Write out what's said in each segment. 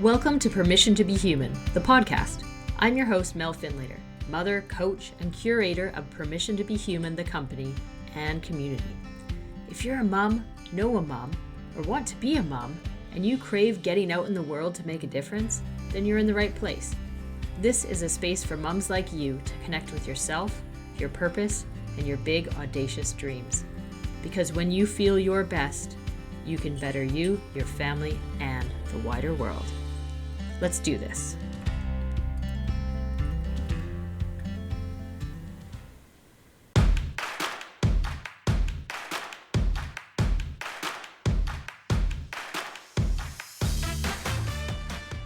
Welcome to Permission to Be Human, the podcast. I'm your host, Mel Finlater, mother, coach, and curator of Permission to Be Human, the company and community. If you're a mom, know a mom, or want to be a mom, and you crave getting out in the world to make a difference, then you're in the right place. This is a space for moms like you to connect with yourself, your purpose, and your big, audacious dreams. Because when you feel your best, you can better you, your family, and the wider world. Let's do this.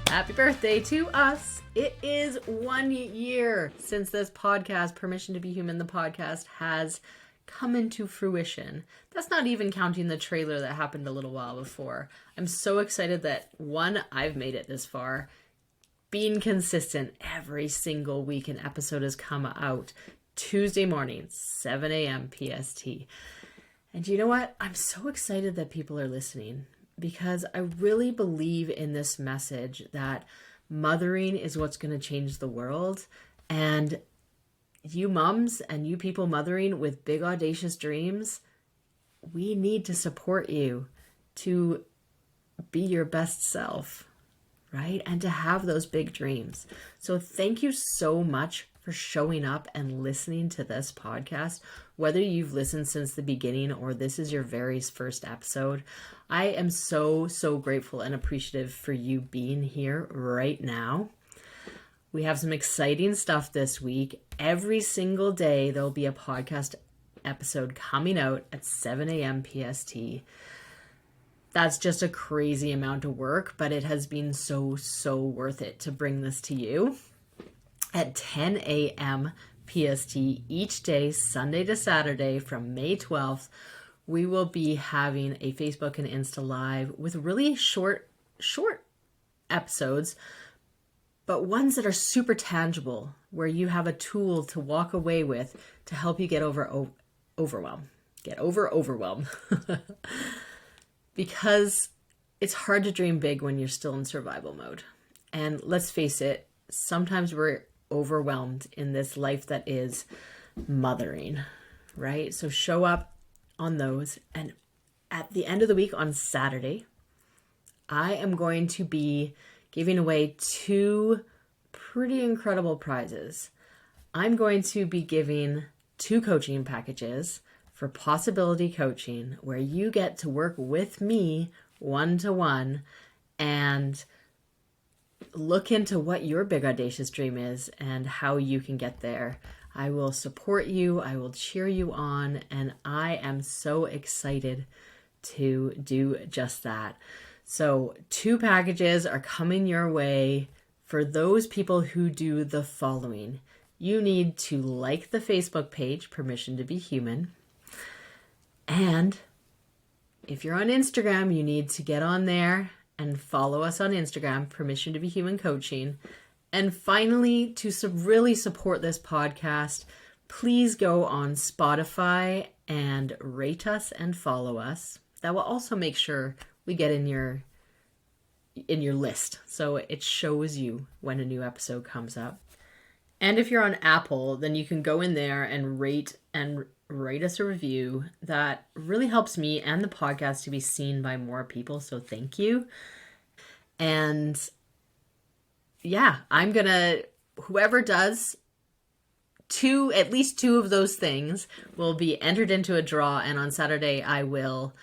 Happy birthday to us. It is 1 year since this podcast, Permission to Be Human, the podcast, has come into fruition. That's not even counting the trailer that happened a little while before. I'm so excited that, one, I've made it this far. Being consistent every single week, an episode has come out Tuesday morning, 7 a.m. PST. And you know what? I'm so excited that people are listening because I really believe in this message that mothering is what's going to change the world. And you moms and you people mothering with big audacious dreams, we need to support you to be your best self, right? And to have those big dreams. So thank you so much for showing up and listening to this podcast. Whether you've listened since the beginning or this is your very first episode, I am so grateful and appreciative for you being here right now. We have some exciting stuff this week. Every single day, there'll be a podcast episode coming out at 7 a.m. PST. That's just a crazy amount of work, but it has been so worth it to bring this to you. At 10 a.m. PST each day, Sunday to Saturday from May 12th, we will be having a Facebook and Insta Live with really short episodes, but ones that are super tangible, where you have a tool to walk away with to help you get over overwhelm. Get over overwhelm. Because it's hard to dream big when you're still in survival mode. And let's face it, sometimes we're overwhelmed in this life that is mothering, right? So show up on those. And at the end of the week on Saturday, I am going to be giving away 2 pretty incredible prizes. I'm going to be giving 2 coaching packages for possibility coaching, where you get to work with me one-to-one and look into what your big audacious dream is and how you can get there. I will support you, I will cheer you on, and I am so excited to do just that. So 2 packages are coming your way for those people who do the following. You need to like the Facebook page, Permission to Be Human. And if you're on Instagram, you need to get on there and follow us on Instagram, Permission to Be Human Coaching. And finally, to really support this podcast, please go on Spotify and rate us and follow us. That will also make sure we get in your list, so it shows you when a new episode comes up. And if you're on Apple, then you can go in there and rate and write us a review. That really helps me and the podcast to be seen by more people, so thank you. And yeah, whoever does at least two of those things will be entered into a draw, and on Saturday I will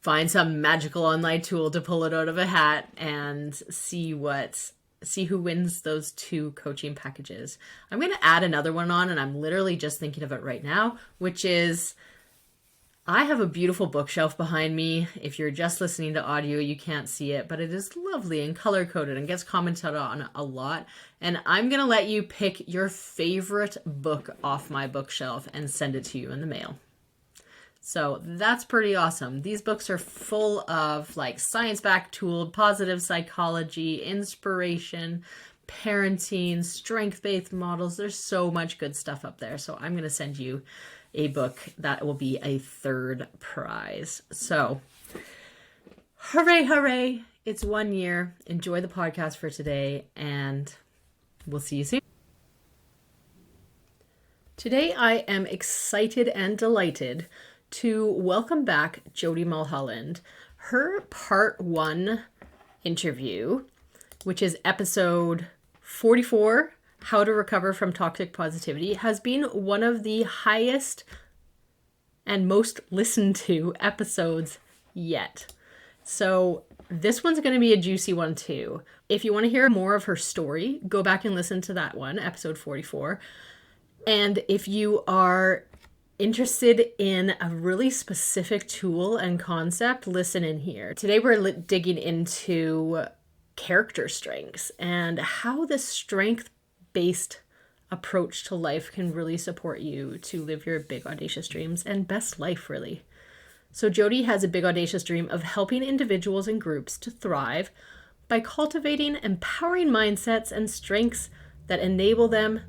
find some magical online tool to pull it out of a hat and see who wins those 2 coaching packages. I'm going to add another one on, and I'm literally just thinking of it right now, which is I have a beautiful bookshelf behind me. If you're just listening to audio, you can't see it, but it is lovely and color-coded and gets commented on a lot. And I'm going to let you pick your favorite book off my bookshelf and send it to you in the mail. So that's pretty awesome. These books are full of like science-backed tool, positive psychology, inspiration, parenting, strength-based models. There's so much good stuff up there. So I'm going to send you a book that will be a 3rd prize. So hooray, hooray. It's 1 year. Enjoy the podcast for today, and we'll see you soon. Today, I am excited and delighted to welcome back Jodi Mulholland. Her part 1 interview, which is episode 44, How to Recover from Toxic Positivity, has been one of the highest and most listened to episodes yet. So this one's going to be a juicy one too. If you want to hear more of her story, go back and listen to that one, episode 44. And if you are interested in a really specific tool and concept, listen in here. Today we're digging into character strengths and how this strength-based approach to life can really support you to live your big audacious dreams and best life, really. So Jodi has a big audacious dream of helping individuals and groups to thrive by cultivating empowering mindsets and strengths that enable them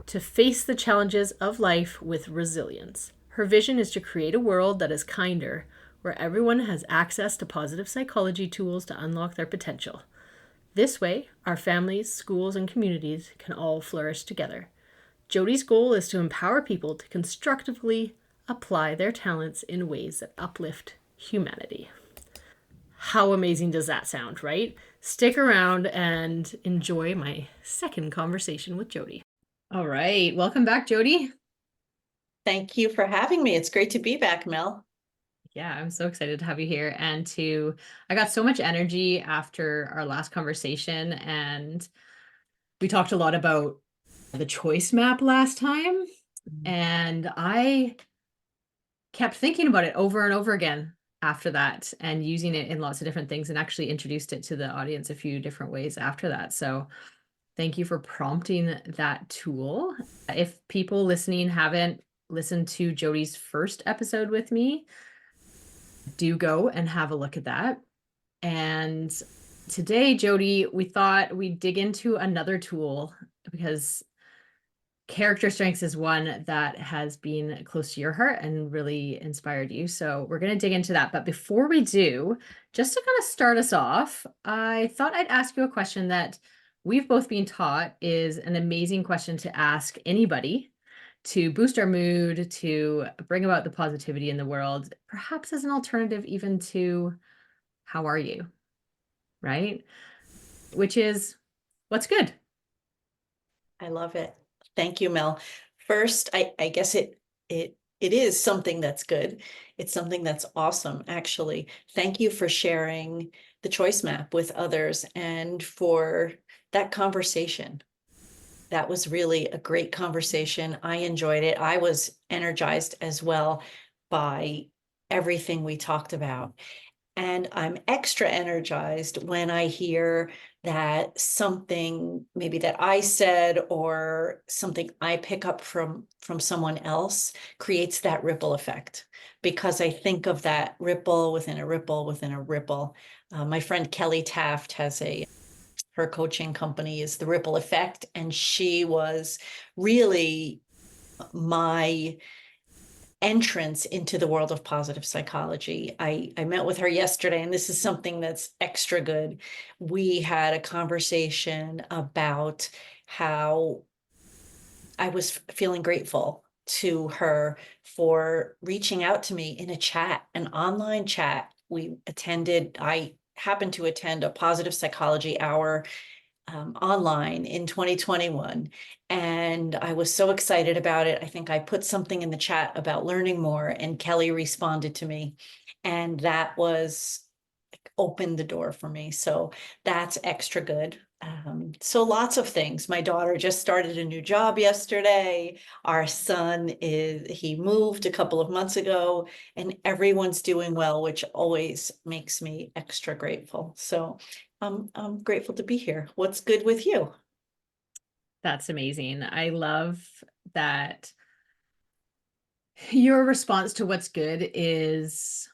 to face the challenges of life with resilience. Her vision is to create a world that is kinder, where everyone has access to positive psychology tools to unlock their potential. This way, our families, schools, and communities can all flourish together. Jodi's goal is to empower people to constructively apply their talents in ways that uplift humanity. How amazing does that sound, right? Stick around and enjoy my second conversation with Jodi. All right. Welcome back, Jodi. Thank you for having me. It's great to be back, Mel. Yeah, I'm so excited to have you here. And I got so much energy after our last conversation, and we talked a lot about the choice map last time. And I kept thinking about it over and over again after that and using it in lots of different things, and actually introduced it to the audience a few different ways after that. So thank you for prompting that tool. If people listening haven't listened to Jodi's first episode with me, do go and have a look at that. And today, Jodi, we thought we'd dig into another tool because character strengths is one that has been close to your heart and really inspired you. So we're going to dig into that. But before we do, just to kind of start us off, I thought I'd ask you a question that we've both been taught is an amazing question to ask anybody to boost our mood, to bring about the positivity in the world, perhaps as an alternative even to how are you? Right? Which is what's good? I love it. Thank you, Mel. First, I guess it is something that's good. It's something that's awesome, actually. Thank you for sharing the choice map with others and for that conversation. That was really a great conversation. I enjoyed it. I was energized as well by everything we talked about. And I'm extra energized when I hear that something maybe that I said or something I pick up from someone else creates that ripple effect, because I think of that ripple within a ripple within a ripple. My friend Kelly Taft has her coaching company is the Ripple Effect, and she was really my entrance into the world of positive psychology. I met with her yesterday, and this is something that's extra good. We had a conversation about how I was feeling grateful to her for reaching out to me in a chat, an online chat. I happened to attend a positive psychology hour online in 2021. And I was so excited about it. I think I put something in the chat about learning more, and Kelly responded to me. And that was opened the door for me. So that's extra good. So lots of things. My daughter just started a new job yesterday. Our son he moved a couple of months ago, and everyone's doing well, which always makes me extra grateful. So I'm grateful to be here. What's good with you? That's amazing. I love that your response to what's good is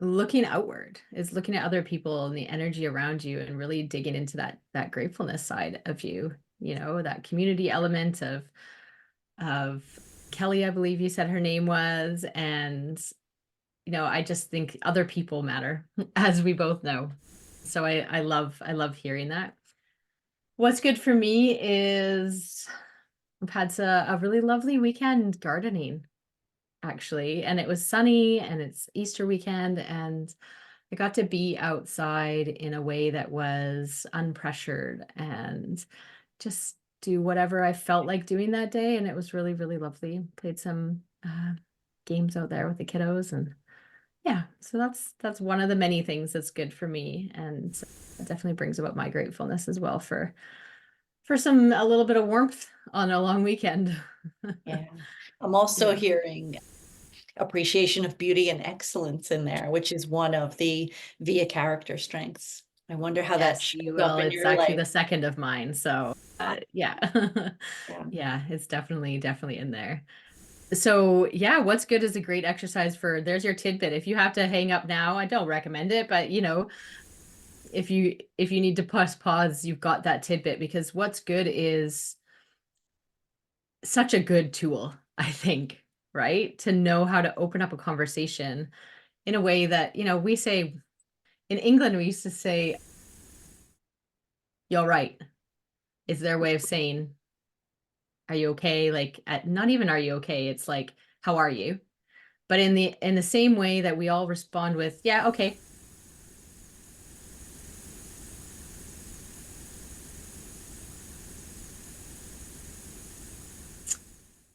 looking outward, is looking at other people and the energy around you and really digging into that gratefulness side of you, that community element of Kelly, I believe you said her name was, and I just think other people matter, as we both know. So I love hearing that. What's good for me is I've had a really lovely weekend gardening, actually, and it was sunny and it's Easter weekend, and I got to be outside in a way that was unpressured and just do whatever I felt like doing that day. And it was really, really lovely. Played some games out there with the kiddos, and yeah, so that's one of the many things that's good for me. And it definitely brings about my gratefulness as well for some a little bit of warmth on a long weekend. Yeah. I'm also Yeah. hearing appreciation of beauty and excellence in there, which is one of the via character strengths. I wonder how that Yes, shows you up will. in It's your actually life. the second of mine. So, Ah, yeah. yeah. Yeah, it's definitely in there. So, yeah, what's good is a great exercise for there's your tidbit. If you have to hang up now, I don't recommend it, but if you need to press pause, you've got that tidbit, because what's good is such a good tool, I think, right? To know how to open up a conversation in a way that, we say in England, we used to say, you're right, is their way of saying, are you okay? Like, not even are you okay? It's like, how are you? But in the same way that we all respond with, yeah, okay.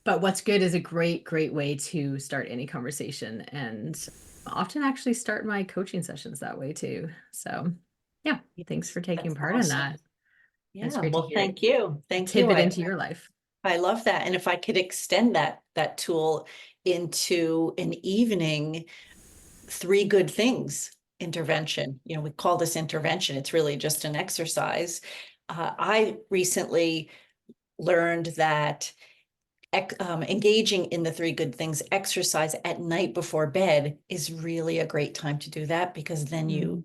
But what's good is a great, great way to start any conversation, and often actually start my coaching sessions that way too. So, yeah, thanks Yes, for taking that's part in awesome. that. It's Yeah, great to well, hear thank you. a Thank you. tidbit into your life. I love that. And if I could extend that tool into an evening, three good things intervention. We call this intervention. It's really just an exercise. I recently learned that engaging in the three good things exercise at night before bed is really a great time to do that, because then you Mm,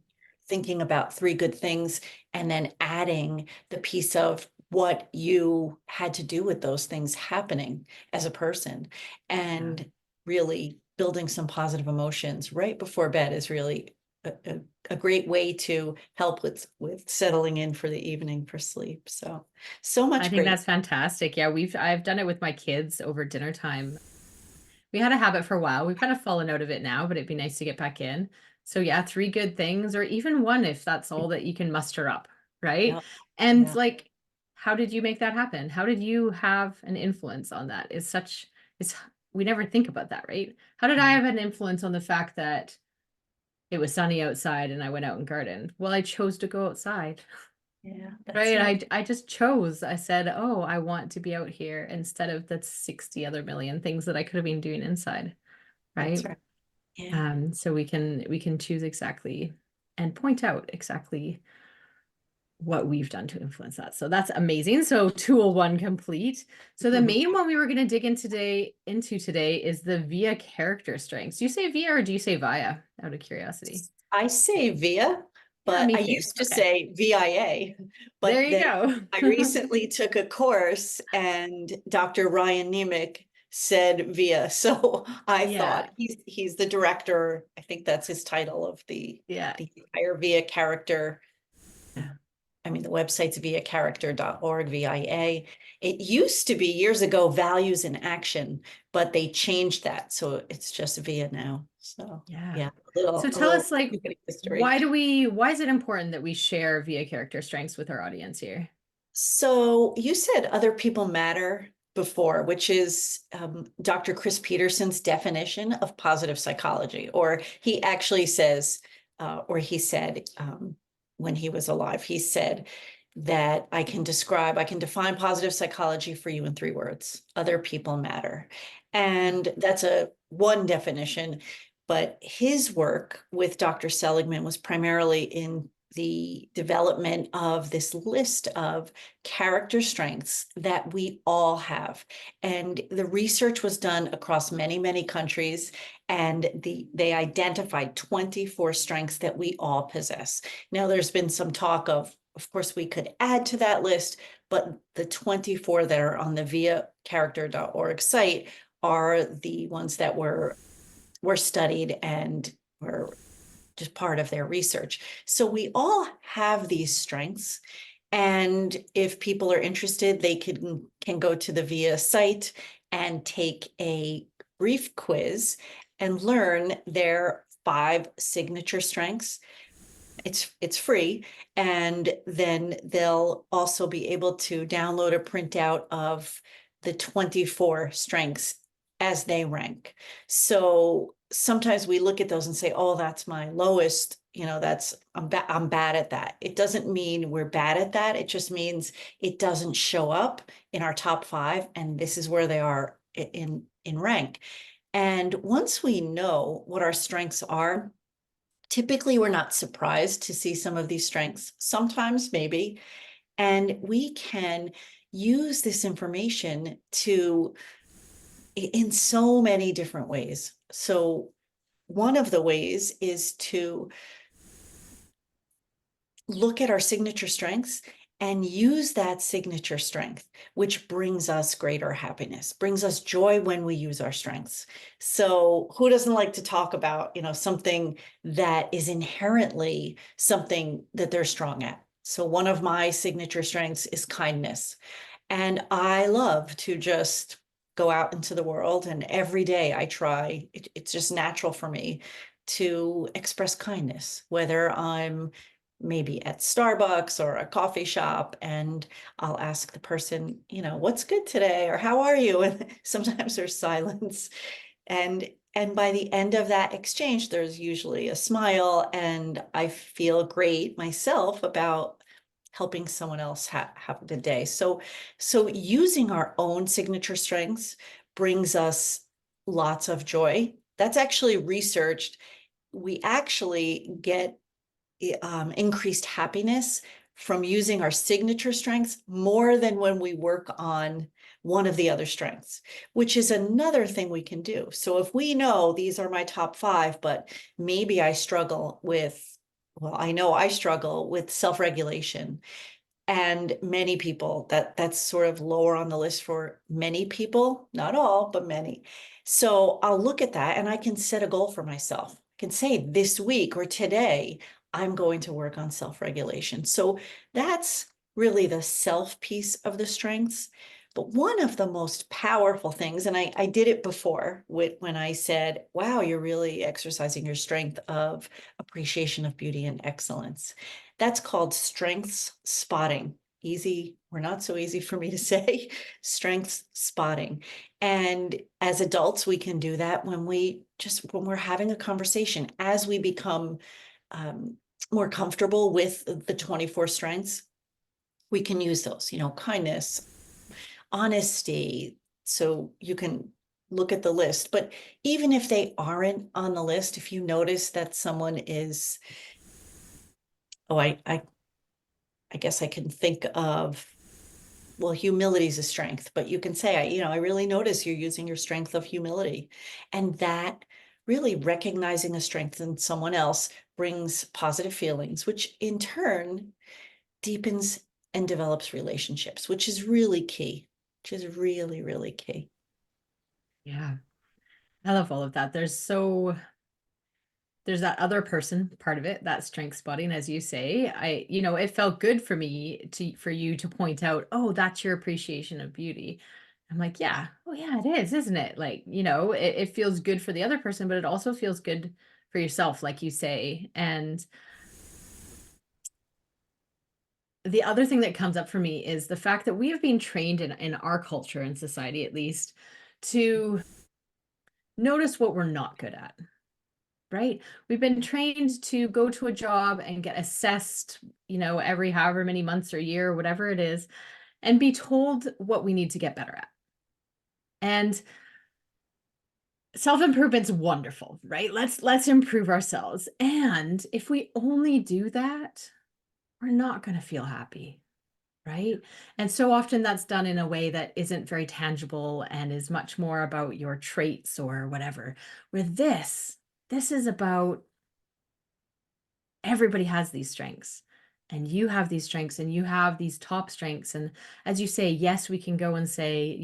thinking about three good things and then adding the piece of what you had to do with those things happening as a person, yeah. and really building some positive emotions right before bed is really a great way to help with settling in for the evening for sleep. So I much think great. that's fantastic. Yeah, I've done it with my kids over dinner time. We had a habit for a while. We've kind of fallen out of it now, but it'd be nice to get back in. So yeah, three good things, or even one if that's all that you can muster up, right? Yeah, And yeah. like, how did you make that happen? How did you have an influence on that? It's we never think about that, right? How did I Yeah. have an influence on the fact that it was sunny outside and I went out and gardened? Well, I chose to go outside. Yeah, that's Right. it. I just chose. I said, "Oh, I want to be out here," instead of the 60 other million things that I could have been doing inside, That's right? right. Yeah. So we can choose exactly and point out exactly what we've done to influence that. So that's amazing. So tool one complete. So the main one we were going to dig into today is the via character strengths. Do you say via or do you say via? Out of curiosity. I say via, Yeah, but me I too. used to Okay. say VIA, There but you then I go. recently took a course and Dr. Ryan Nemec said via. So I Yeah. thought he's the director. I think that's his title of Yeah. the entire via character. I mean, the website's viacharacter.org, VIA. It used to be years ago values in action, but they changed that. So it's just via now. So Yeah. yeah, So a tell little us, like, history. why is it important that we share via character strengths with our audience here? So you said other people matter before, which is Dr. Chris Peterson's definition of positive psychology, or he actually says, or he said when he was alive, he said that I can define positive psychology for you in three words: other people matter. And that's a one definition, but his work with Dr. Seligman was primarily in the development of this list of character strengths that we all have. And the research was done across many, many countries, and they identified 24 strengths that we all possess. Now, there's been some talk of course, we could add to that list, but the 24 that are on the viacharacter.org site are the ones that were were studied and were just part of their research. So we all have these strengths. And if people are interested, they can go to the VIA site and take a brief quiz and learn their 5 signature strengths. It's free, and then they'll also be able to download a printout of the 24 strengths as they rank. So sometimes we look at those and say, oh, that's my lowest, that's I'm bad at that. It doesn't mean we're bad at that. It just means it doesn't show up in our top 5, and this is where they are in rank. And once we know what our strengths are, typically we're not surprised to see some of these strengths, sometimes maybe, and we can use this information to in so many different ways. So one of the ways is to look at our signature strengths and use that signature strength, which brings us greater happiness, brings us joy when we use our strengths. So who doesn't like to talk about, something that is inherently something that they're strong at? So one of my signature strengths is kindness. And I love to just go out into the world, and every day I try, it's just natural for me to express kindness, whether I'm maybe at Starbucks or a coffee shop, and I'll ask the person, what's good today, or how are you? And sometimes there's silence. And by the end of that exchange, there's usually a smile, and I feel great myself about helping someone else have a good day. So using our own signature strengths brings us lots of joy. That's actually researched. We actually get increased happiness from using our signature strengths more than when we work on one of the other strengths, which is another thing we can do. So if we know these are my top 5, but maybe I struggle with, well, I know I struggle with self-regulation, and many people that's sort of lower on the list for many people, not all, but many. So I'll look at that and I can set a goal for myself. I can say this week or today, I'm going to work on self-regulation. So that's really the self piece of the strengths. But one of the most powerful things, and I did it before when I said, wow, you're really exercising your strength of appreciation of beauty and excellence. That's called strengths spotting. Easy or not so easy for me to say, strengths spotting. And as adults, we can do that when we're having a conversation, as we become more comfortable with the 24 strengths, we can use those, kindness, honesty. So you can look at the list. But even if they aren't on the list, if you notice that someone is, oh, I guess I can think of, well, humility is a strength, but you can say, I really notice you're using your strength of humility. And that really recognizing a strength in someone else brings positive feelings, which in turn deepens and develops relationships, which is really key, which is really, really key. Yeah. I love all of that. There's that other person part of it, that strength spotting, as you say. It felt good for me for you to point out, oh, that's your appreciation of beauty. I'm like, yeah, oh yeah, it is, isn't it? Like, it feels good for the other person, but it also feels good for yourself, like you say. And the other thing that comes up for me is the fact that we have been trained in our culture and society, at least, to notice what we're not good at. Right? We've been trained to go to a job and get assessed, every however many months or year, or whatever it is, and be told what we need to get better at. And self-improvement's wonderful, right? Let's improve ourselves. And if we only do that, we're not going to feel happy, right? And so often that's done in a way that isn't very tangible and is much more about your traits or whatever. Where this is about everybody has these strengths. and you have these strengths and you have these top strengths. And as you say, yes, we can go and say,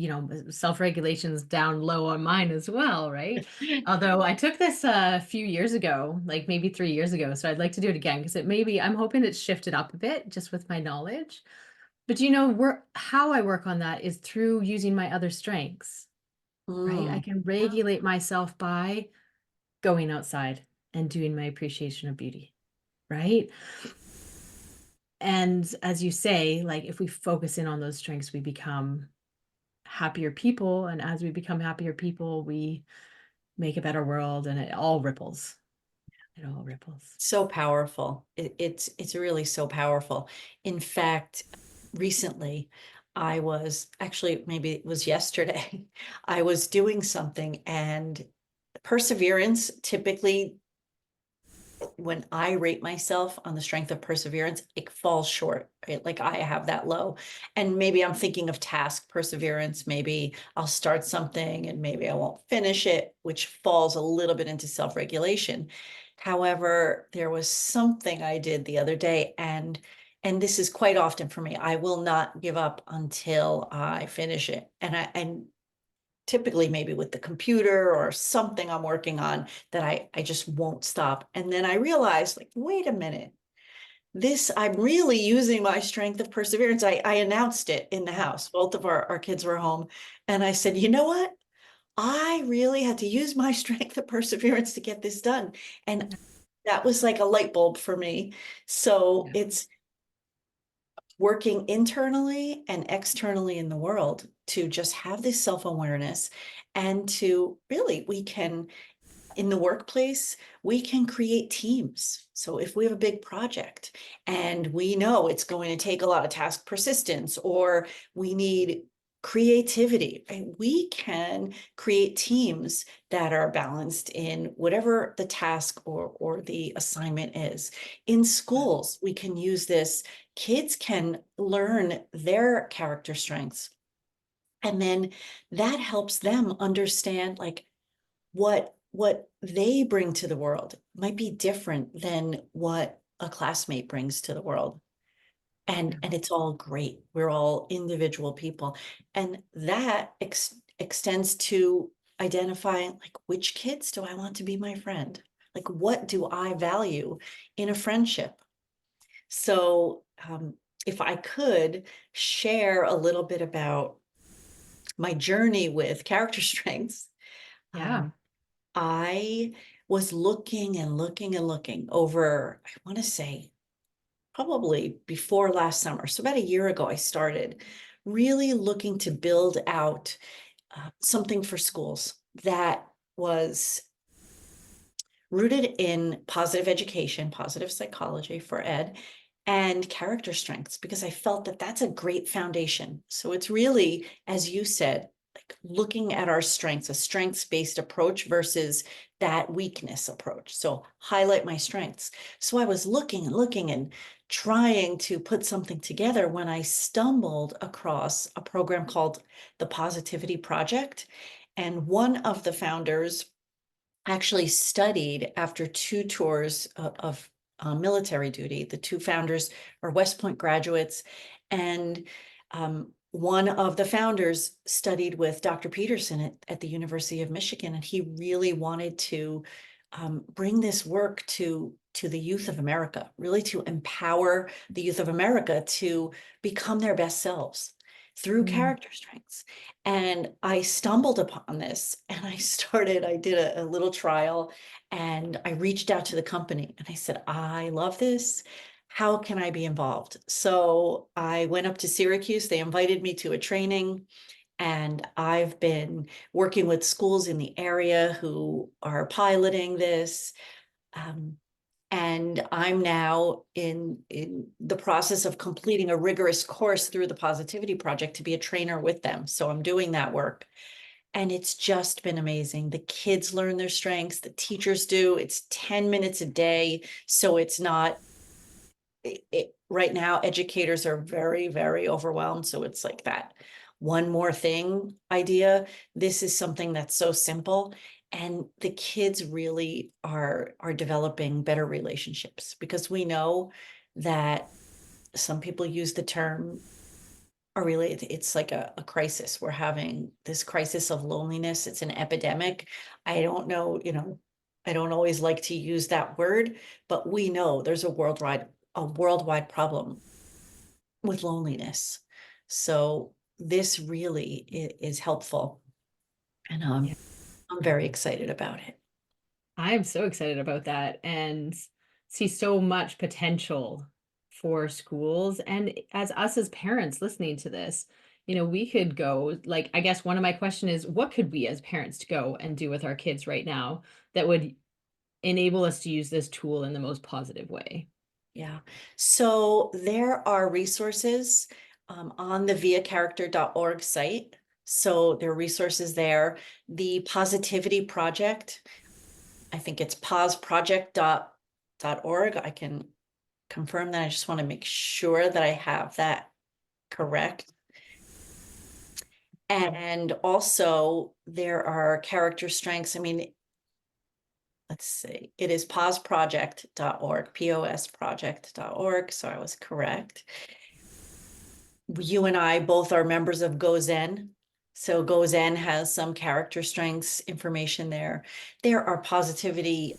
self-regulation's down low on mine as well, right? Although I took this a few years ago, like maybe 3 years ago, so I'd like to do it again because I'm hoping it's shifted up a bit just with my knowledge. But how I work on that is through using my other strengths, right? I Mm. can Yeah. regulate myself by going outside and doing my appreciation of beauty, right? And as you say, like if we focus in on those strengths, we become happier people. And as we become happier people, we make a better world and it all ripples. It all ripples. So powerful. It's really so powerful. In fact, recently I was actually, maybe it was yesterday, I was doing something, and perseverance, typically when I rate myself on the strength of perseverance, it falls short, right? Like I have that low. And maybe I'm thinking of task perseverance. Maybe I'll start something and maybe I won't finish it, which falls a little bit into self-regulation. However, there was something I did the other day, and this is quite often for me. I will not give up until I finish it. And typically maybe with the computer or something I'm working on, that I just won't stop. And then I realized, like, wait a minute, I'm really using my strength of perseverance. I announced it in the house. Both of our kids were home. And I said, you know what? I really had to use my strength of perseverance to get this done. And that was like a light bulb for me. So Yeah. it's working internally and externally in the world to just have this self-awareness, and to really, we can, in the workplace, we can create teams. So if we have a big project and we know it's going to take a lot of task persistence, or we need creativity, right? We can create teams that are balanced in whatever the task or the assignment is. In schools, we can use this. Kids can learn their character strengths, and then that helps them understand, like, what they bring to the world might be different than what a classmate brings to the world. And it's all great. We're all individual people. And that extends to identifying, like, which kids do I want to be my friend? Like, what do I value in a friendship? So if I could share a little bit about my journey with character strengths, Yeah. um, I was looking and looking and looking over, I want to say, probably before last summer. So about a year ago, I started really looking to build out something for schools that was rooted in positive education, positive psychology for ed, and character strengths, because I felt that that's a great foundation. So it's really, as you said, like looking at our strengths, a strengths-based approach versus that weakness approach. So highlight my strengths. So I was looking and looking and trying to put something together when I stumbled across a program called the Positivity Project. And one of the founders actually studied after 2 tours of military duty. The two founders are West Point graduates, and one of the founders studied with Dr. Peterson at the University of Michigan, and he really wanted to bring this work to the youth of America, really to empower the youth of America to become their best selves through Mm. character strengths. And I stumbled upon this, and I did a little trial, and I reached out to the company and I said, I love this. How can I be involved? So I went up to Syracuse. They invited me to a training, and I've been working with schools in the area who are piloting this. Um, and I'm now in the process of completing a rigorous course through the Positivity Project to be a trainer with them. So I'm doing that work. And it's just been amazing. The kids learn their strengths, the teachers do. It's 10 minutes a day. So it's not, right now, educators are very, very overwhelmed. So it's like that one more thing idea. This is something that's so simple. And the kids really are developing better relationships, because we know that some people use the term, or really it's like a crisis. We're having this crisis of loneliness. It's an epidemic. I don't know, I don't always like to use that word, but we know there's a worldwide problem with loneliness. So this really is helpful, and Yeah. I'm very excited about it. I'm so excited about that and see so much potential for schools. And as us as parents listening to this, we could go, like, I guess one of my question is, what could we as parents to go and do with our kids right now that would enable us to use this tool in the most positive way? Yeah. So there are resources on the viacharacter.org site. So there are resources there. The Positivity Project, I think it's pauseproject.org. I can confirm that. I just want to make sure that I have that correct. And also there are character strengths. I mean, let's see, it is pauseproject.org, posproject.org. So I was correct. You and I both are members of GoZen. So GoZen has some character strengths information there. There are positivity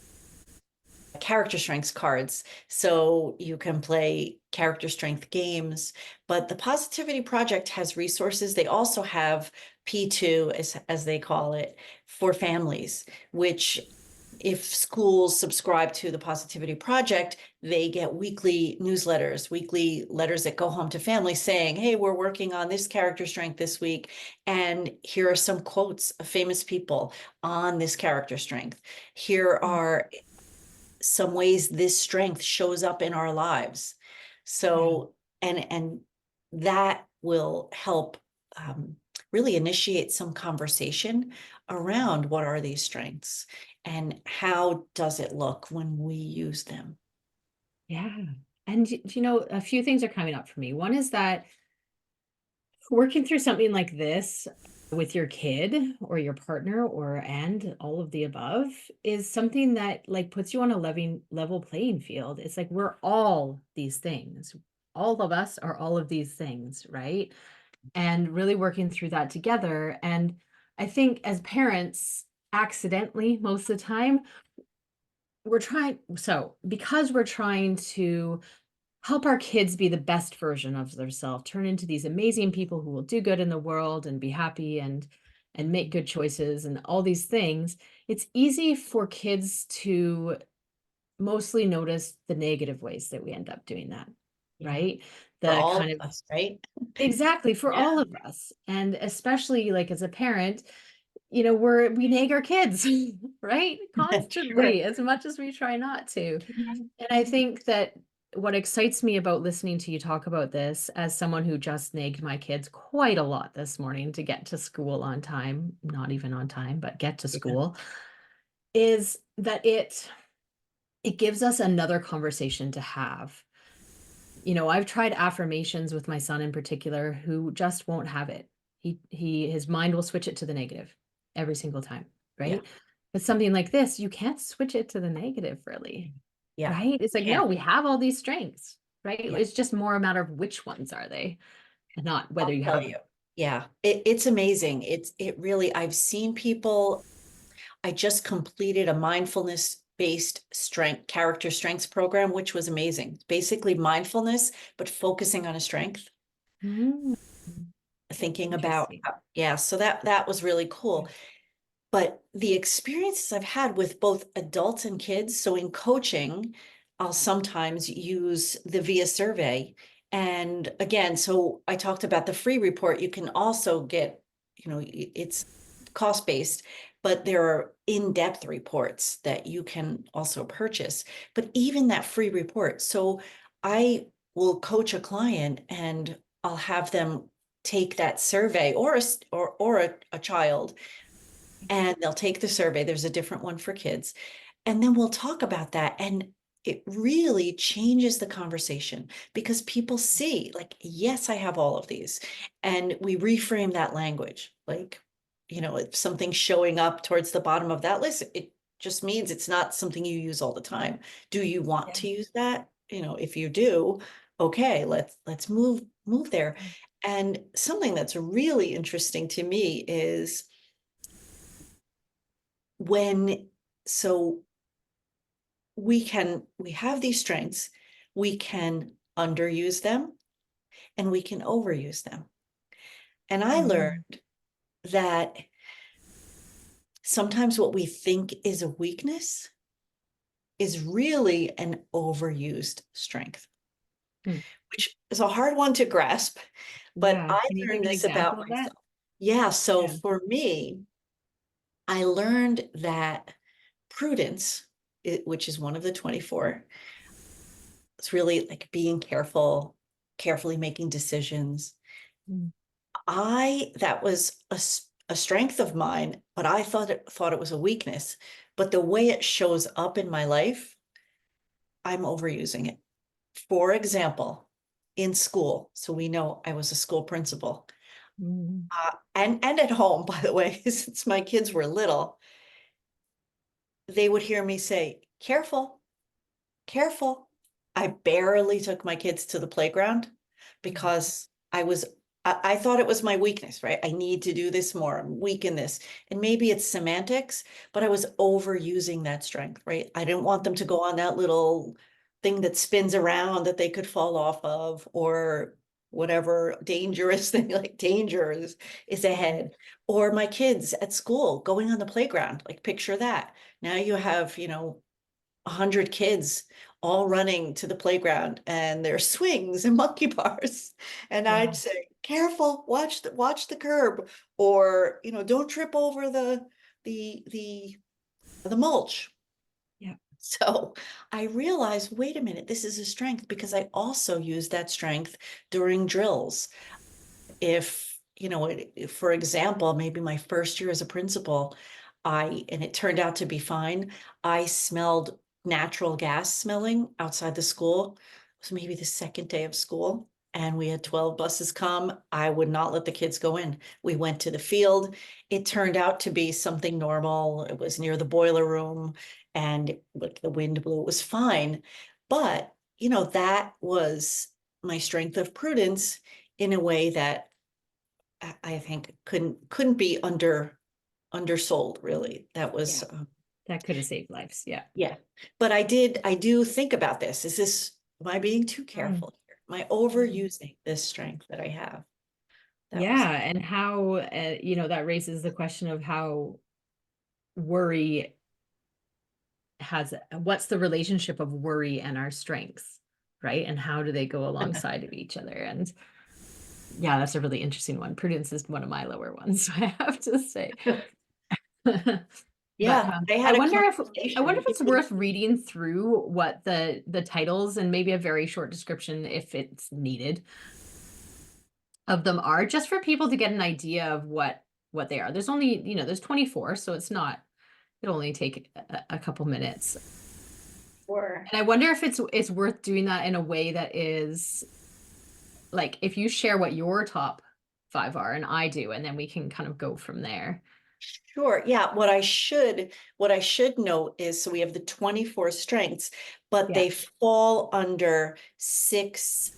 character strengths cards. So you can play character strength games, but the Positivity Project has resources. They also have P2, as they call it, for families, which if schools subscribe to the Positivity Project, they get weekly newsletters, weekly letters that go home to families saying, hey, we're working on this character strength this week. And here are some quotes of famous people on this character strength. Here are some ways this strength shows up in our lives. Yeah. So, and that will help um, really initiate some conversation around what are these strengths and how does it look when we use them. Yeah. And a few things are coming up for me. One is that working through something like this with your kid or your partner and all of the above is something that like puts you on a level playing field. It's like we're all these things. All of us are all of these things, right? And really working through that together. And I think as parents, accidentally most of the time, because we're trying to help our kids be the best version of themselves, turn into these amazing people who will do good in the world and be happy and make good choices and all these things. It's easy for kids to mostly notice the negative ways that we end up doing that, Yeah, right? for The all kind of of us, right? exactly for Yeah, all of us. And especially like as a parent, we nag our kids, right? sure. Constantly, as much as we try not to. Yeah. And I think that what excites me about listening to you talk about this, as someone who just nagged my kids quite a lot this morning to get to school on time, not even on time, but get to school, is that it gives us another conversation to have. I've tried affirmations with my son in particular who just won't have it. His mind will switch it to the negative every single time, Yeah, right? But something like this, you can't switch it to the negative really, yeah, right? It's like, no, can't. we have all these strengths, right? Yeah, It's just more a matter of which ones are they, and not whether I'll you tell have you. them. Yeah, it's amazing. It really, I've seen people. I just completed a mindfulness based character strengths program, which was amazing. Basically mindfulness, but focusing on a strength, Mm, thinking about, interesting. yeah, so that was really cool. But the experiences I've had with both adults and kids, so in coaching, I'll sometimes use the VIA survey. And again, so I talked about the free report. You can also get, it's cost based, but there are in-depth reports that you can also purchase. But even that free report, so I will coach a client and I'll have them take that survey or a child, and they'll take the survey. There's a different one for kids. And then we'll talk about that. And it really changes the conversation because people see, like, yes, I have all of these. And we reframe that language. Like, if something's showing up towards the bottom of that list, it just means it's not something you use all the time. Do you want Yeah. to use that? If you do, okay, let's move there. And something that's really interesting to me is when, so we have these strengths, we can underuse them and we can overuse them. And I Mm. learned that sometimes what we think is a weakness is really an overused strength, Mm. which is a hard one to grasp. But Yeah. I Can you give learned an this example about of that? myself. Yeah. So Yeah. for me, I learned that prudence, which is one of the 24, it's really like being careful, carefully making decisions. Mm. That was a strength of mine, but I thought it was a weakness. But the way it shows up in my life, I'm overusing it. For example, in school, so we know I was a school principal, Mm. and at home, by the way, since my kids were little, they would hear me say, "Careful, careful." I barely took my kids to the playground Mm. because I thought it was my weakness, right? I need to do this more. I'm weak in this. And maybe it's semantics, but I was overusing that strength, right? I didn't want them to go on that little thing that spins around that they could fall off of, or whatever dangerous thing, like is Mm. ahead. Or my kids at school going on the playground, like picture that. Now you have, 100 kids all running to the playground and there's swings and monkey bars. And I'd Yeah. say, careful, watch the curb, or, don't trip over the the the mulch. Yeah. So I realized, wait a minute, this is a strength because I also use that strength during drills. If, for example, maybe my first year as a principal, and it turned out to be fine, I smelled natural gas smelling outside the school. It was maybe the second day of school, and we had 12 buses come. I would not let the kids go in. We went to the field. It turned out to be something normal. It was near the boiler room, and like the wind blew, it was fine. But, that was my strength of prudence in a way that I think couldn't be undersold, really. That was Yeah. That could have saved lives. Yeah. yeah. But I do think about this. Am I being too Mm. careful here? Am I Mm. overusing this strength that I have? That was Yeah. And how, that raises the question of how worry what's the relationship of worry and our strengths, right? And how do they go alongside of each other? And yeah, that's a really interesting one. Prudence is one of my lower ones, I have to say. But yeah, I I had a wonder if conversation. it's worth reading through what the titles and maybe a very short description, if it's needed, of them are, just for people to get an idea of what they are. There's only, there's 24, so it'll only take a couple minutes. Sure. And I wonder if it's worth doing that in a way that is like, if you share what your top five are and I do, and then we can kind of go from there. Sure. Yeah. What I should note is, so we have the 24 strengths, but Yeah. they fall under six,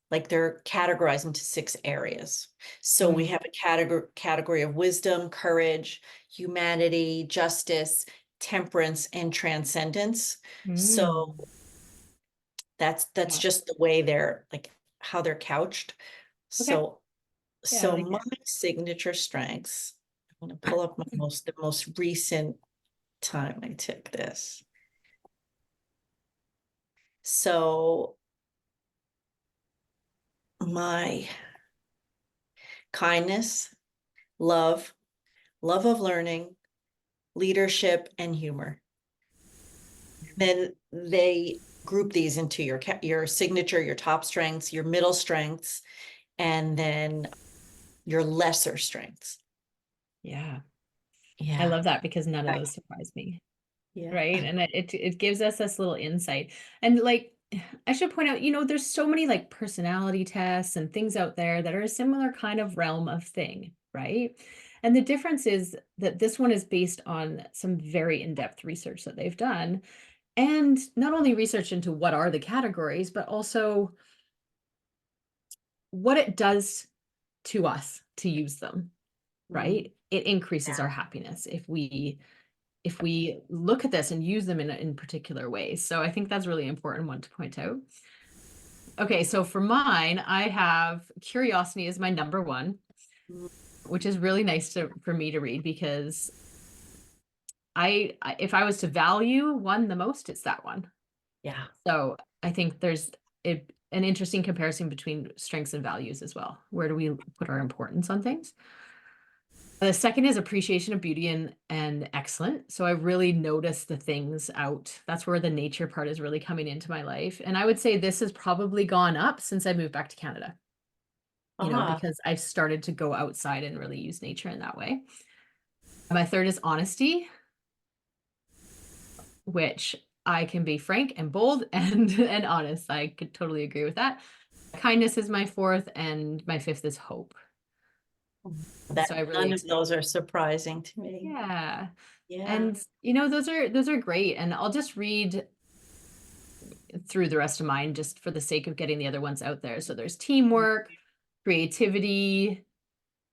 like they're categorized into six areas. So we Mm. have a category of wisdom, courage, humanity, justice, temperance, and transcendence. So Mm. that's Yeah. just the way they're like, how they're couched. Okay. So Yeah, I so like my it. signature strengths, I'm gonna pull up the most recent time I took this. So my kindness, love, love of learning, leadership, and humor. Then they group these into your signature, your top strengths, your middle strengths, and then your lesser strengths. Yeah. I Yeah. love that because none of I- those surprise me. Yeah. Right. And it gives us this little insight. And like, I should point out, there's so many like personality tests and things out there that are a similar kind of realm of thing, right? And the difference is that this one is based on some very in-depth research that they've done. and not only research into what are the categories, but also what it does to us to use them, Mm, right? It increases our yeah. happiness if we look at this and use them in particular ways. So I think that's really important one to point out. Okay, so for mine, I have curiosity is my number one, Mm, which is really nice for me to read because if I was to value one the most, it's that one. yeah. So I think there's an interesting comparison between strengths and values as well. Where do we put our importance on things? The second is appreciation of beauty and excellent. So I really notice the things out. That's where the nature part is really coming into my life. And I would say this has probably gone up since I moved back to Canada, Ah, because I've started to go outside and really use nature in that way. My third is honesty, which I can be frank and bold and honest. I could totally agree with that. Kindness is my fourth, and my fifth is hope. that So I really none of those are surprising to me. yeah. Yeah. And those are great. And I'll just read through the rest of mine just for the sake of getting the other ones out there. So there's teamwork, creativity,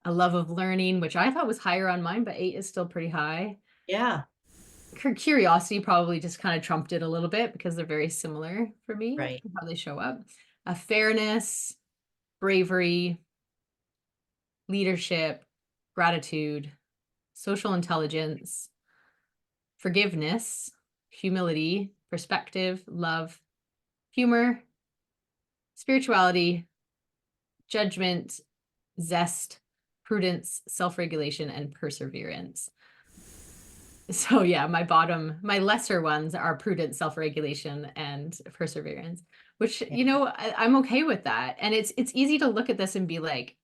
a love of learning, which I thought was higher on mine, but 8 is still pretty high. Yeah. Curiosity probably just kind of trumped it a little bit because they're very similar for me, Right. how they show up. Fairness, bravery, leadership, gratitude, social intelligence, forgiveness, humility, perspective, love, humor, spirituality, judgment, zest, prudence, self-regulation, and perseverance. So yeah, my lesser ones are prudence, self-regulation, and perseverance, which, Yeah. I'm okay with that. And it's easy to look at this and be like,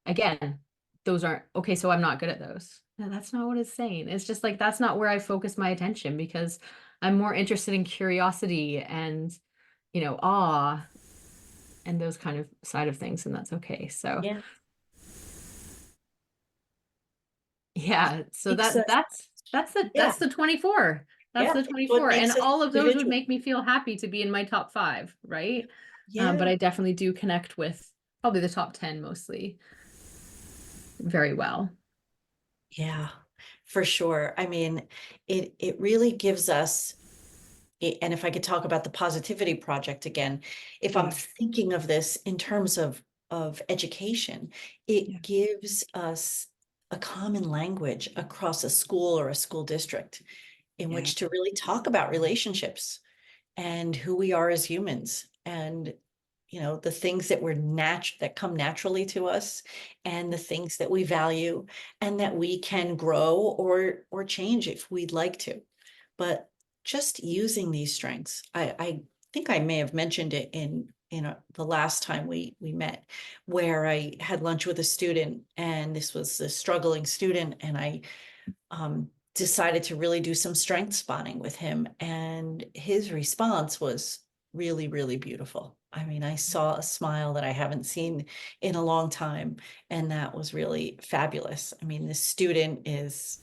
again, those aren't okay, so I'm not good at those. No, that's not what it's saying. It's just like that's not where I focus my attention because I'm more interested in curiosity and, awe and those kind of side of things, and that's okay. So Yeah. yeah, so Makes that us, yeah. that's the 24. That's Yeah. the It's what 24. And makes us all of those would individual. make me feel happy to be in my top 5, right? But Yeah. I definitely do connect with probably the top 10 mostly very well. Yeah, for sure. I mean, it really gives us, and if I could talk about the Positivity Project again, if I'm Yeah. thinking of this in terms of education, Yeah. it gives us a common language across a school or a school district in Yeah. which to really talk about relationships and who we are as humans, and the things that that come naturally to us, and the things that we value, and that we can grow or change if we'd like to. But just using these strengths, I think I may have mentioned it in the last time we met, where I had lunch with a student, and this was a struggling student, and I decided to really do some strength spotting with him. And his response was really, really beautiful. I mean, I saw a smile that I haven't seen in a long time. And that was really fabulous. I mean, this student is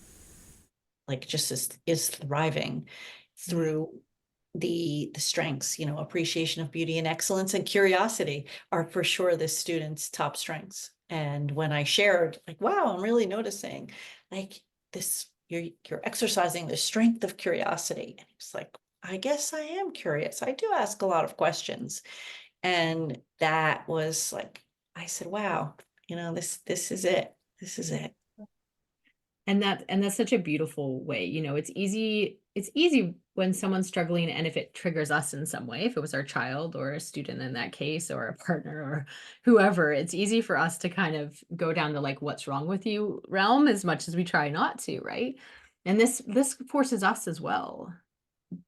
like just is thriving Yeah. through the strengths, appreciation of beauty and excellence and curiosity are for sure this student's top strengths. And when I shared, like, wow, I'm really noticing like this, you're exercising the strength of curiosity. And he was like, I guess I am curious. I do ask a lot of questions. And that was like, I said, wow, this is it. This is it. And that's such a beautiful way. It's easy when someone's struggling and if it triggers us in some way, if it was our child or a student in that case or a partner or whoever, it's easy for us to kind of go down the like what's wrong with you realm as much as we try not to, right? And this forces us as well,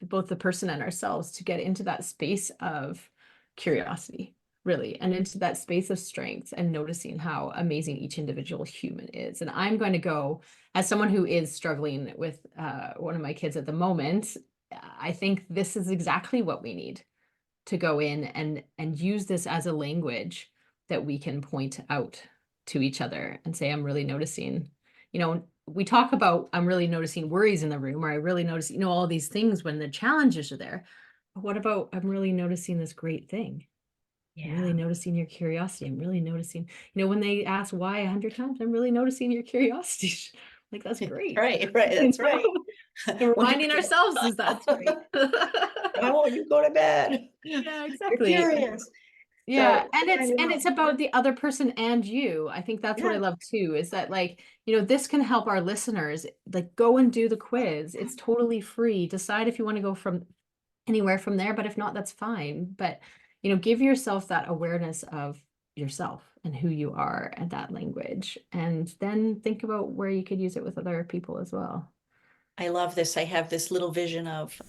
both the person and ourselves, to get into that space of curiosity, really, and into that space of strength and noticing how amazing each individual human is. And I'm going to go, as someone who is struggling with one of my kids at the moment, I think this is exactly what we need to go in and use this as a language that we can point out to each other and say, I'm really noticing, we talk about, I'm really noticing worries in the room, or I really notice, all these things when the challenges are there. But what about, I'm really noticing this great thing? I'm really Yeah. noticing your curiosity. I'm really noticing, when they ask why 100 times, I'm really noticing your curiosity. Like, that's great. Right, right, that's right. And When do reminding you ourselves is that's great. why won't you go to bed? Yeah, You're exactly. curious. Yeah, So and I it's know. about the other person and you. I think that's what I Yeah. love too, is that, like, this can help our listeners, like, go and do the quiz. It's totally free. Decide if you want to go from anywhere from there, but if not, that's fine. But, give yourself that awareness of yourself and who you are and that language, and then think about where you could use it with other people as well. I love this. I have this little vision of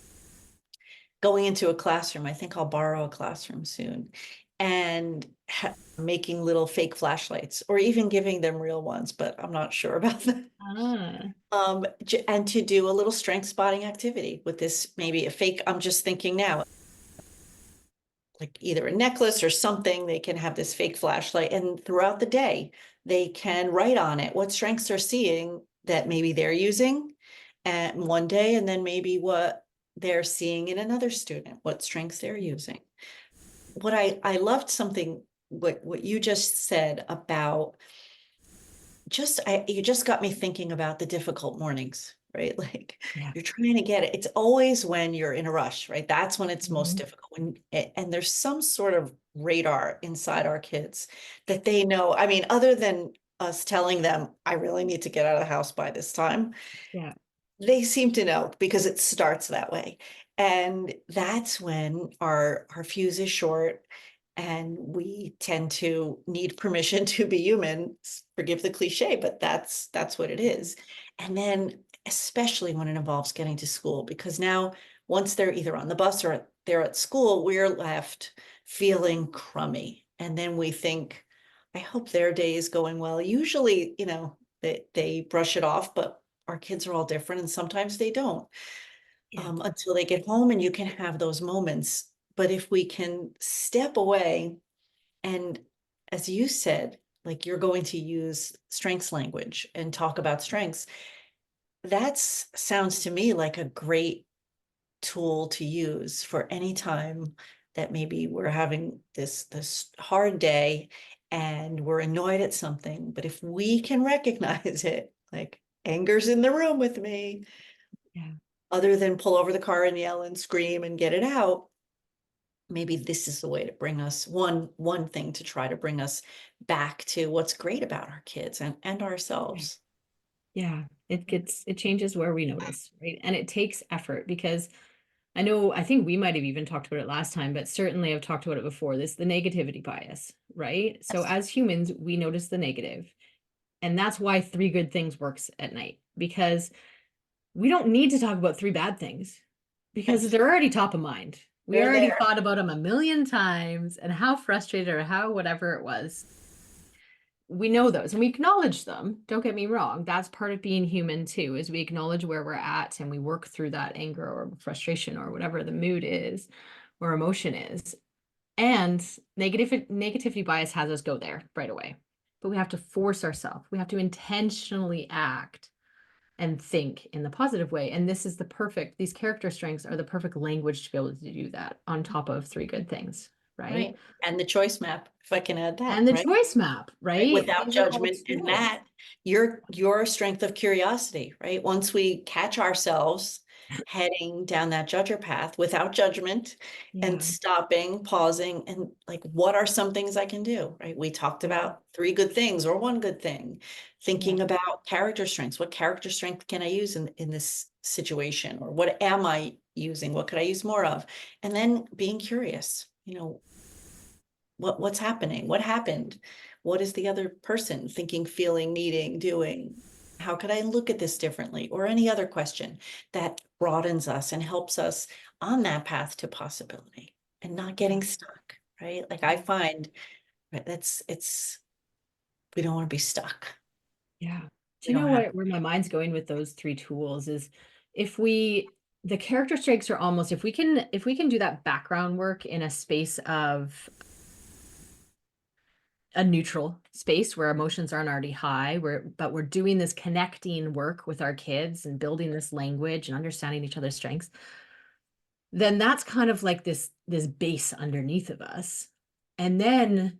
going into a classroom. I think I'll borrow a classroom soon and making little fake flashlights or even giving them real ones, but I'm not sure about that. Ah, And to do a little strength spotting activity with this, maybe a fake, I'm just thinking now, like either a necklace or something, they can have this fake flashlight. And throughout the day, they can write on it what strengths they're seeing that maybe they're using at one day, and then maybe what they're seeing in another student, what strengths they're using. What I loved something what you just said about you just got me thinking about the difficult mornings, right? Like yeah. you're trying to get it. It's always when you're in a rush, right? That's when it's most Mhm. difficult. And there's some sort of radar inside our kids that they know. I mean, other than us telling them, I really need to get out of the house by this time, Yeah. they seem to know because it starts that way. And that's when our fuse is short and we tend to need permission to be human. Forgive the cliche, but that's what it is. And then especially when it involves getting to school, because now once they're either on the bus or they're at school, we're left feeling crummy. And then we think, I hope their day is going well. Usually, they brush it off, but our kids are all different and sometimes they don't, Yeah. until they get home, and you can have those moments. But if we can step away and, as you said, like you're going to use strengths language and talk about strengths, that sounds to me like a great tool to use for any time that maybe we're having this hard day and we're annoyed at something. But if we can recognize it, like anger's in the room with me, Yeah. other than pull over the car and yell and scream and get it out, maybe this is the way to bring us one thing to try to bring us back to what's great about our kids and Yeah. ourselves. Yeah. It changes where we notice, right? And it takes effort, because I think we might have even talked about it last time, but certainly I've talked about it before. This, the negativity bias, right? So Yes. as humans, we notice the negative, and that's why three good things works at night, because we don't need to talk about three bad things because Yes. they're already top of mind. We They're already there. thought about them a million times and how frustrated or how whatever it was. We know those and we acknowledge them. Don't get me wrong. That's part of being human too, is we acknowledge where we're at and we work through that anger or frustration or whatever the mood is or emotion is. And negativity bias has us go there right away. But we have to force ourselves. We have to intentionally act and think in the positive way. And this is these character strengths are the perfect language to be able to do that on top of three good things, right? Right. And the choice map, if I can add that, And the right? choice map, Right, right? without These are all judgment, and tools. that your strength of curiosity, right? Once we catch ourselves heading down that judger path without judgment and Yeah. stopping, pausing, and like, what are some things I can do, right? We talked Yeah. about three good things or one good thing, thinking Yeah. about character strengths. What character strength can I use in this situation? Or what am I using? What could I use more of? And then being curious, what's happening, what happened, what is the other person thinking, feeling, needing, doing, how could I look at this differently, or any other question that broadens us and helps us on that path to possibility and not Yeah. getting stuck, right? Like I find, right, that's it's we don't want to be stuck. Yeah. Do We you don't know have. where my mind's going with those three tools is, if we the character strengths are almost, if we can do that background work in a space of a neutral space where emotions aren't already high, but we're doing this connecting work with our kids and building this language and understanding each other's strengths, then that's kind of like this base underneath of us. And then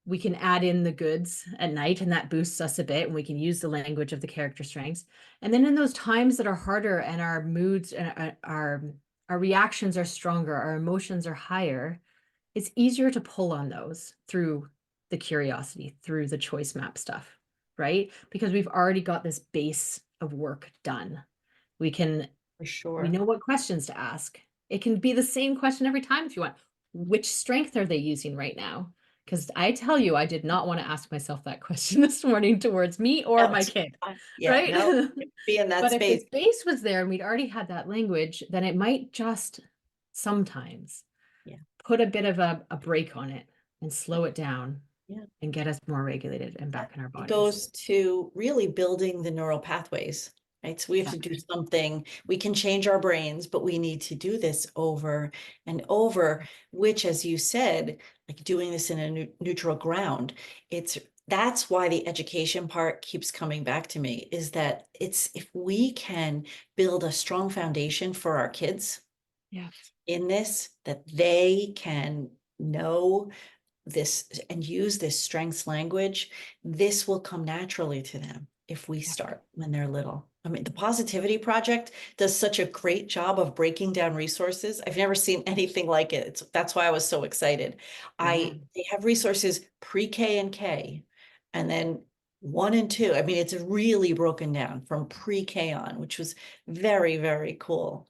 we can add in the goods at night, and that boosts us a bit, and we can use the language of the character strengths. And then in those times that are harder and our moods and our reactions are stronger, our emotions are higher, it's easier to pull on those through the curiosity, through the choice map stuff, right? Because we've already got this base of work done. We For we sure. know what questions to ask. It can be the same question every time if you want. Which strength are they using right now? Because I tell you, I did not want to ask myself that question this morning towards me or my Else. kid, Yeah, right? no, be in that But if space. this base was there and we'd already had that language, then it might just sometimes Yeah, put a bit of a break on it and slow it down yeah. and get us more regulated and back in our It bodies. goes to really building the neural pathways, right? So we have to do Exactly. something. We can change our brains, but we need to do this over and over, which, as you said, like doing this in a neutral ground, it's that's why the education part keeps coming back to me, is that it's if we can build a strong foundation for our kids Yeah. in this, that they can know this and use this strengths language, this will come naturally to them if we Yeah. start when they're little. I mean, the Positivity Project does such a great job of breaking down resources. I've never seen anything like it. That's why I was so excited. Yeah. They have resources pre-K and K, and then 1 and 2. I mean, it's really broken down from pre-K on, which was very, very cool.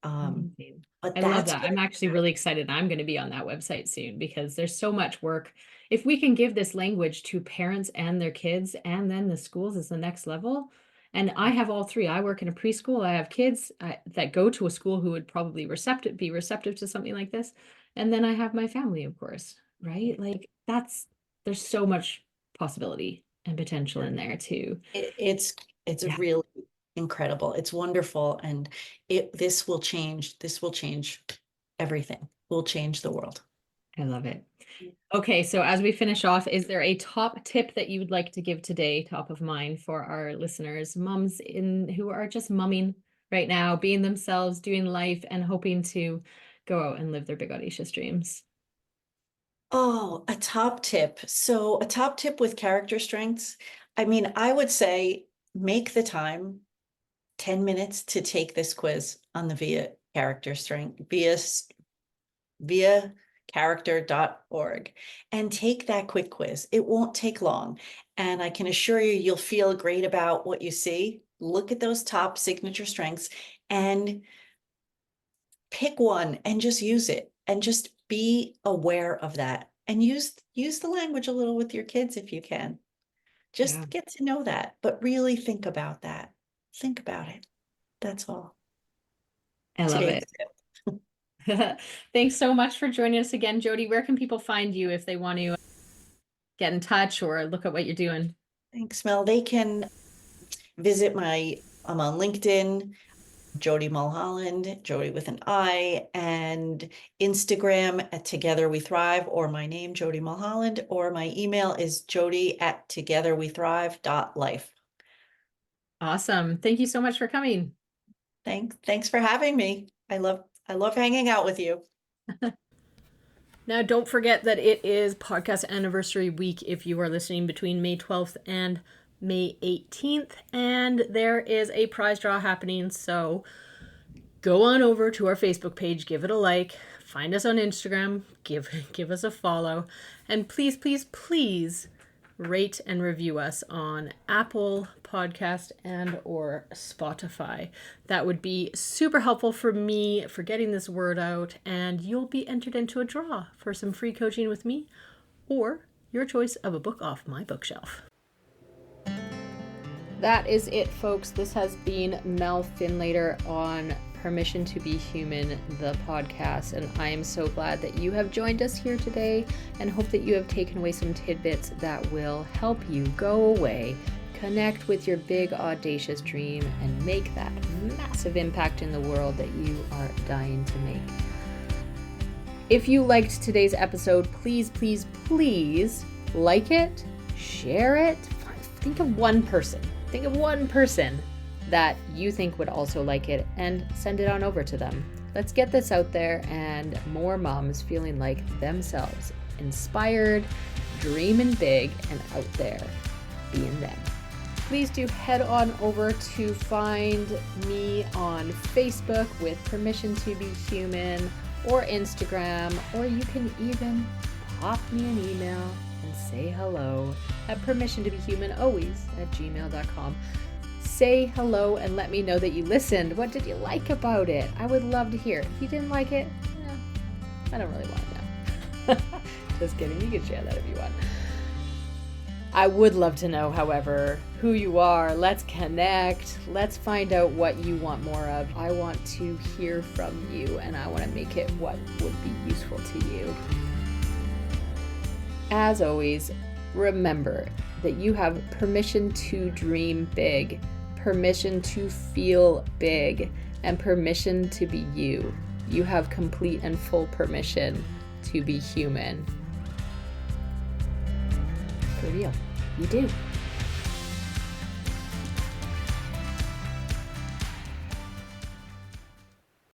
Um, Amazing. but I love that's that. what I'm actually really excited. I'm going to be on that website soon because there's so much work. If we can give this language to parents and their kids, and then the schools is the next level. And I have all three. I work in a preschool. I have kids that go to a school who would probably be receptive to something like this. And then I have my family, of course, right? Like there's so much possibility and potential in there too. it, it's it's Yeah, really incredible. It's wonderful, and this will change. This will change everything. Will change the world. I love it. Okay, so as we finish off, is there a top tip that you would like to give today, top of mind for our listeners, mums in who are just mumming right now, being themselves, doing life, and hoping to go out and live their big audacious dreams? Oh, a top tip. So a top tip with character strengths. I mean, I would say make the time, 10 minutes to take this quiz on the via character strength, via character.org, and take that quick quiz. It won't take long. And I can assure you, you'll feel great about what you see. Look at those top signature strengths and pick one and just use it, and just be aware of that, and use the language a little with your kids if you can. Yeah, Just get to know that, but really think about that. Think about it. That's all. I love Today's it. tip. Thanks so much for joining us again, Jodi. Where can people find you if they want to get in touch or look at what you're doing? Thanks, Mel. They can visit I'm on LinkedIn, Jodi Mulholland, Jodi with an I, and Instagram at Together We Thrive, or my name, Jodi Mulholland, or my email is jodi@togetherwethrive.life. Awesome. Thank you so much for coming. Thanks for having me. I love hanging out with you. Now, don't forget that it is podcast anniversary week if you are listening between May 12th and May 18th, and there is a prize draw happening. So go on over to our Facebook page, give it a like, find us on Instagram, give us a follow, and please, please, please rate and review us on Apple Podcast and or Spotify. That would be super helpful for me for getting this word out, and you'll be entered into a draw for some free coaching with me or your choice of a book off my bookshelf. That is it, folks. This has been Mel Finlater on Permission to Be Human, the podcast. And I am so glad that you have joined us here today and hope that you have taken away some tidbits that will help you go away, connect with your big, audacious dream, and make that massive impact in the world that you are dying to make. If you liked today's episode, please, please, please Like it, share it. Think of one person. Think of one person that you think would also like it and send it on over to them. Let's get this out there and more moms feeling like themselves, inspired, dreaming big, and out there being them. Please do head on over to find me on Facebook with Permission to Be Human, or Instagram, or you can even pop me an email and say hello at permissiontobehumanalways@gmail.com. Say hello and let me know that you listened. What did you like about it? I would love to hear. If you didn't like it, I don't really want to know. Just kidding. You can share that if you want. I would love to know, however, who you are. Let's connect. Let's find out what you want more of. I want to hear from you, and I want to make it what would be useful to you. As always, remember that you have permission to dream big, permission to feel big, and permission to be you. You have complete and full permission to be human. For real, you do.